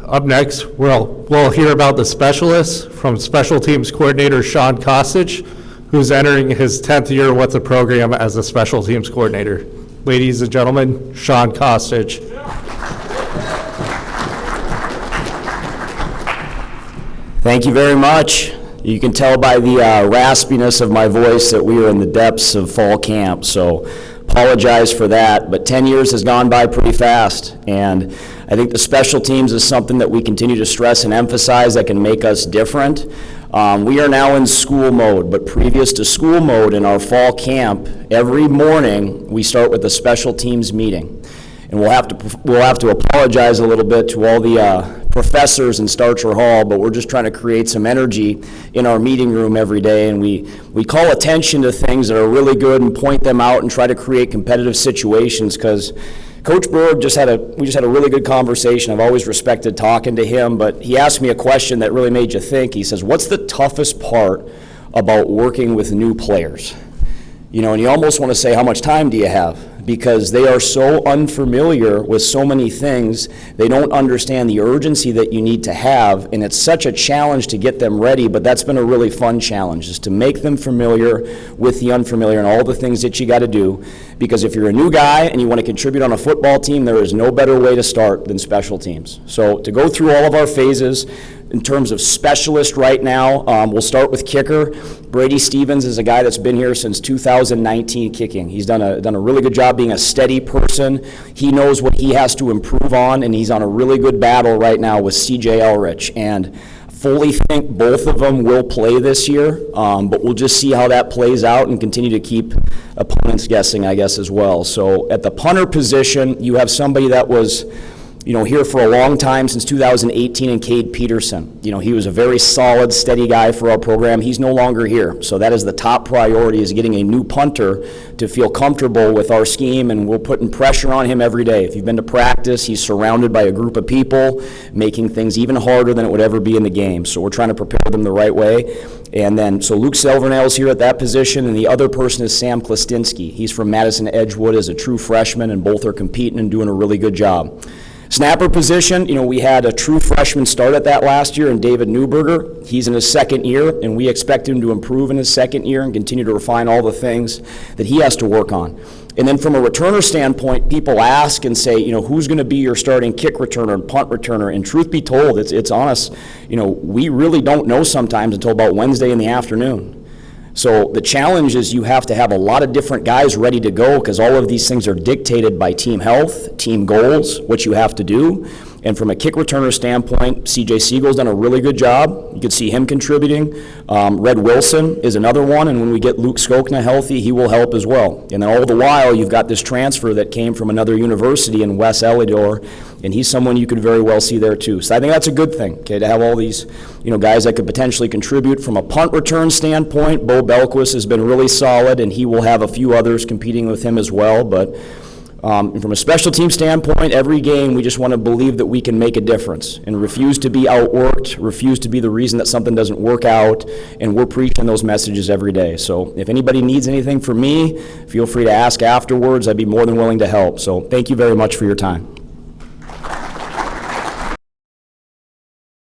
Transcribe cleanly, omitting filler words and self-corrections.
Up next, we'll hear about the specialists from Special Teams Coordinator Shawn Kostich, who's entering his 10th year with the program as a Special Teams Coordinator. Ladies and gentlemen, Shawn Kostich. Thank you very much. You can tell by the raspiness of my voice that we are in the depths of fall camp, so apologize for that, but 10 years has gone by pretty fast, and I think the special teams is something that we continue to stress and emphasize that can make us different. We are now in school mode, but previous to school mode in our fall camp, every morning we start with a special teams meeting. And we'll have to apologize a little bit to all the professors in Starcher Hall, but we're just trying to create some energy in our meeting room every day, and we call attention to things that are really good and point them out and try to create competitive situations, because Coach Berg we just had a really good conversation. I've always respected talking to him, but he asked me a question that really made you think. He says, what's the toughest part about working with new players? You know, and you almost want to say, how much time do you have? Because they are so unfamiliar with so many things, they don't understand the urgency that you need to have, and it's such a challenge to get them ready, but that's been a really fun challenge, is to make them familiar with the unfamiliar and all the things that you got to do, because if you're a new guy and you want to contribute on a football team, there is no better way to start than special teams. So to go through all of our phases, in terms of specialist right now, we'll start with kicker. Brady Stevens is a guy that's been here since 2019 kicking. He's done a really good job being a steady person. He knows what he has to improve on, and he's on a really good battle right now with CJ Elrich. And fully think both of them will play this year, but we'll just see how that plays out and continue to keep opponents guessing, I guess, as well. So at the punter position, you have somebody that was here for a long time, since 2018, and Cade Peterson. He was a very solid, steady guy for our program. He's no longer here. So that is the top priority, is getting a new punter to feel comfortable with our scheme, and we're putting pressure on him every day. If you've been to practice, he's surrounded by a group of people, making things even harder than it would ever be in the game. So we're trying to prepare them the right way. And then, so Luke Silvernell's here at that position, and the other person is Sam Klastinski. He's from Madison Edgewood as a true freshman, and both are competing and doing a really good job. Snapper position, we had a true freshman start at that last year in David Newberger. He's in his second year, and we expect him to improve in his second year and continue to refine all the things that he has to work on. And then from a returner standpoint, people ask and say, who's going to be your starting kick returner and punt returner? And truth be told, it's honest, we really don't know sometimes until about Wednesday in the afternoon. So the challenge is you have to have a lot of different guys ready to go, because all of these things are dictated by team health, team goals, what you have to do. And from a kick returner standpoint, CJ Siegel's done a really good job. You can see him contributing. Red Wilson is another one, and when we get Luke Skokna healthy, he will help as well. And then all the while, you've got this transfer that came from another university in Wes Elidor, and he's someone you could very well see there too. So I think that's a good thing, okay, to have all these guys that could potentially contribute. From a punt return standpoint, Bo Belquist has been really solid, and he will have a few others competing with him as well. But from a special team standpoint, every game we just want to believe that we can make a difference and refuse to be outworked, refuse to be the reason that something doesn't work out, and we're preaching those messages every day. So if anybody needs anything from me, feel free to ask afterwards. I'd be more than willing to help. So thank you very much for your time.